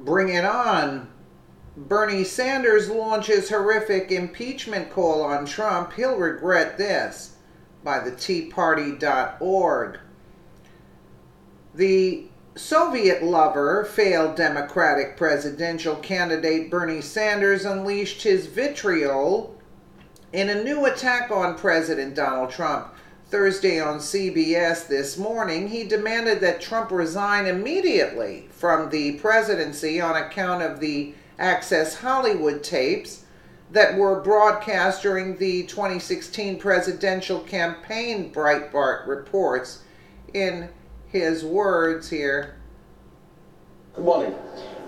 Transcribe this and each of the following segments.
Bring it on. Bernie Sanders launches horrific impeachment call on Trump. He'll regret this, by the TeaParty.org. The Soviet lover, failed Democratic presidential candidate Bernie Sanders unleashed his vitriol in a new attack on President Donald Trump. Thursday on CBS this morning, he demanded that Trump resign immediately from the presidency on account of the Access Hollywood tapes that were broadcast during the 2016 presidential campaign, Breitbart reports. In his words here. Good morning.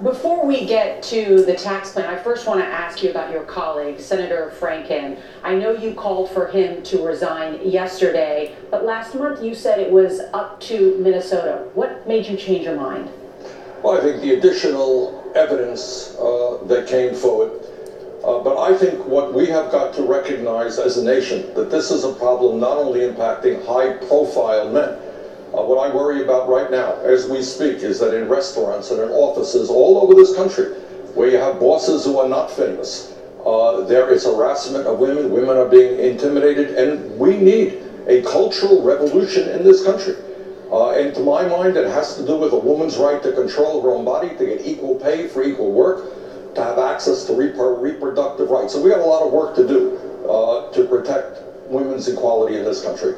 Before we get to the tax plan, I first want to ask you about your colleague, Senator Franken. I know you called for him to resign yesterday, but last month you said it was up to Minnesota. What made you change your mind? Well, I think the additional evidence that came forward, but I think what we have got to recognize as a nation, that this is a problem not only impacting high-profile men. What I worry about right now, as we speak, is that in restaurants and in offices all over this country, where you have bosses who are not famous, there is harassment of women, women are being intimidated, and we need a cultural revolution in this country. And to my mind, it has to do with a woman's right to control her own body, to get equal pay for equal work, to have access to reproductive rights. So we have a lot of work to do to protect women's equality in this country.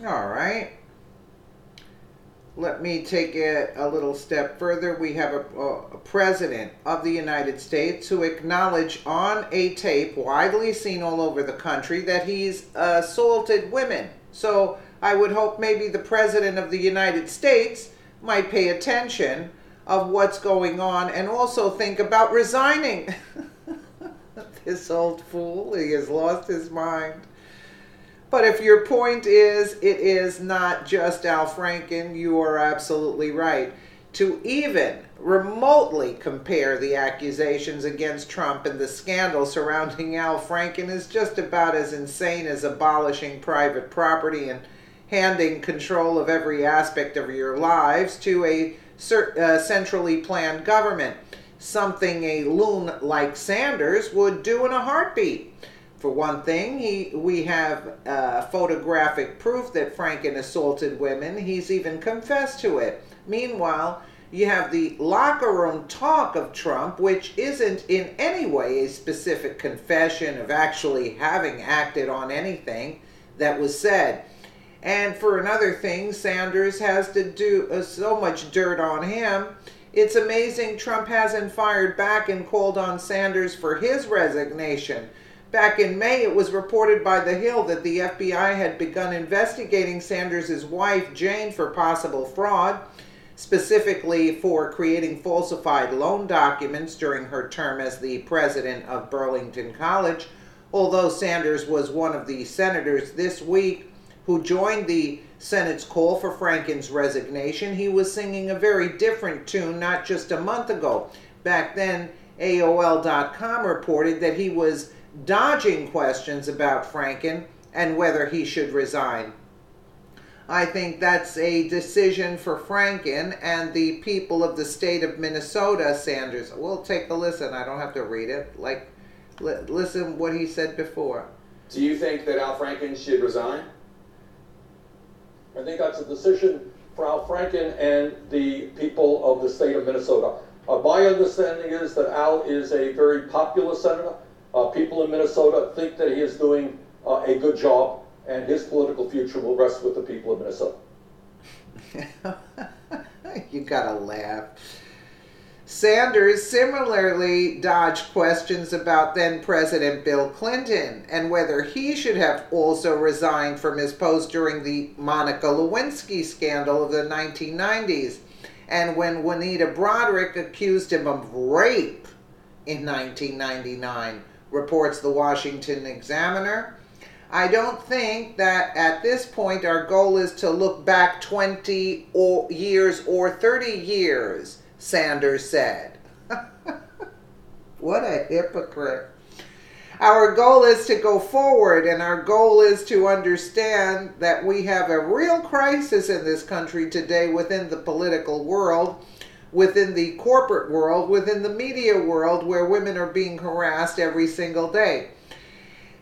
All right. Let me take it a little step further. We have a president of the United States who acknowledged on a tape widely seen all over the country that he's assaulted women. So I would hope maybe the president of the United States might pay attention of what's going on and also think about resigning. This old fool, he has lost his mind. But if your point is, it is not just Al Franken, you are absolutely right. To even remotely compare the accusations against Trump and the scandal surrounding Al Franken is just about as insane as abolishing private property and handing control of every aspect of your lives to a centrally planned government, something a loon like Sanders would do in a heartbeat. For one thing, we have photographic proof that Franken assaulted women. He's even confessed to it. Meanwhile, you have the locker room talk of Trump, which isn't in any way a specific confession of actually having acted on anything that was said. And for another thing, Sanders has to do so much dirt on him. It's amazing Trump hasn't fired back and called on Sanders for his resignation. Back in May, it was reported by The Hill that the FBI had begun investigating Sanders' wife, Jane, for possible fraud, specifically for creating falsified loan documents during her term as the president of Burlington College. Although Sanders was one of the senators this week who joined the Senate's call for Franken's resignation, he was singing a very different tune not just a month ago. Back then, AOL.com reported that he was dodging questions about Franken and whether he should resign. I think that's a decision for Franken and the people of the state of Minnesota. Sanders, we'll take a listen. I don't have to read it. Listen what he said before. Do you think that Al Franken should resign? I think that's a decision for Al Franken and the people of the state of Minnesota. My understanding is that Al is a very popular senator. People in Minnesota think that he is doing a good job, and his political future will rest with the people of Minnesota. You gotta laugh. Sanders similarly dodged questions about then-President Bill Clinton and whether he should have also resigned from his post during the Monica Lewinsky scandal of the 1990s, and when Juanita Broderick accused him of rape in 1999. Reports the Washington Examiner. I don't think that at this point our goal is to look back 20 years or 30 years, Sanders said. What a hypocrite. Our goal is to go forward, and our goal is to understand that we have a real crisis in this country today within the political world, within the corporate world, within the media world, where women are being harassed every single day.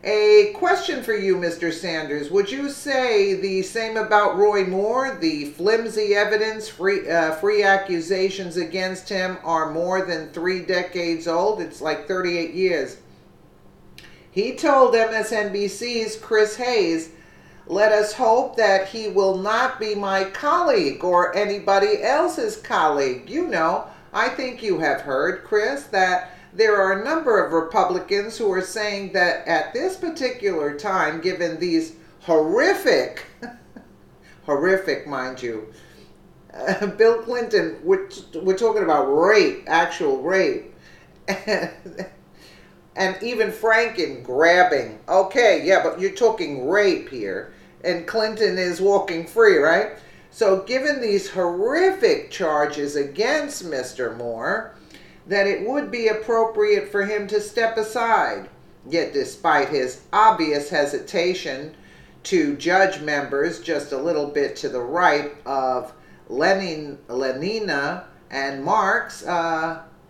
A question for you, Mr. Sanders. Would you say the same about Roy Moore? The flimsy evidence, free accusations against him are more than 3 decades old. It's like 38 years. He told MSNBC's Chris Hayes, "Let us hope that he will not be my colleague or anybody else's colleague." You know, I think you have heard, Chris, that there are a number of Republicans who are saying that at this particular time, given these horrific, horrific, mind you, Bill Clinton, we're talking about rape, actual rape, and even Franken grabbing. Okay, yeah, but you're talking rape here, and Clinton is walking free, right? So given these horrific charges against Mr. Moore, that it would be appropriate for him to step aside. Yet despite his obvious hesitation to judge members just a little bit to the right of Lenina and Marx,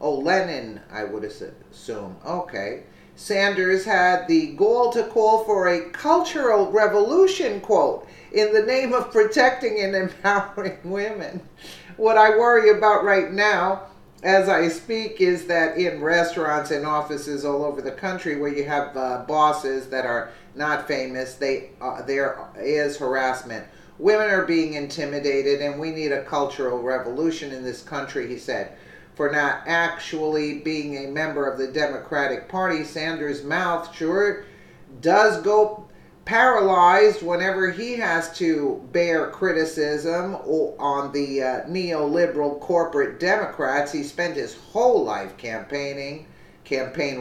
Lenin, I would assume, okay, Sanders had the gall to call for a cultural revolution, quote, in the name of protecting and empowering women. What I worry about right now as I speak is that in restaurants and offices all over the country where you have bosses that are not famous, there is harassment. Women are being intimidated, and we need a cultural revolution in this country, he said. For not actually being a member of the Democratic Party, Sanders' mouth sure does go paralyzed whenever he has to bear criticism on the neoliberal corporate Democrats he spent his whole life campaign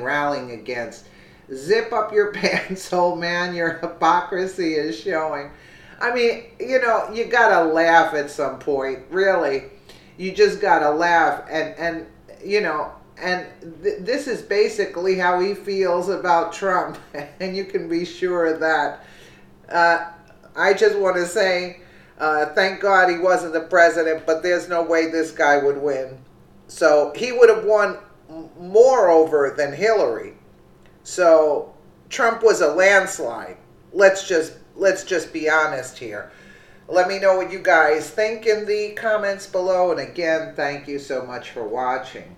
rallying against. Zip up your pants, old man. Your hypocrisy is showing. I mean, you know, you gotta laugh at some point, really. You just gotta laugh, and you know, and this is basically how he feels about Trump, and you can be sure of that. I just want to say, thank God he wasn't the president, but there's no way this guy would win. So he would have won moreover than Hillary. So Trump was a landslide. Let's just be honest here. Let me know what you guys think in the comments below, and again, thank you so much for watching.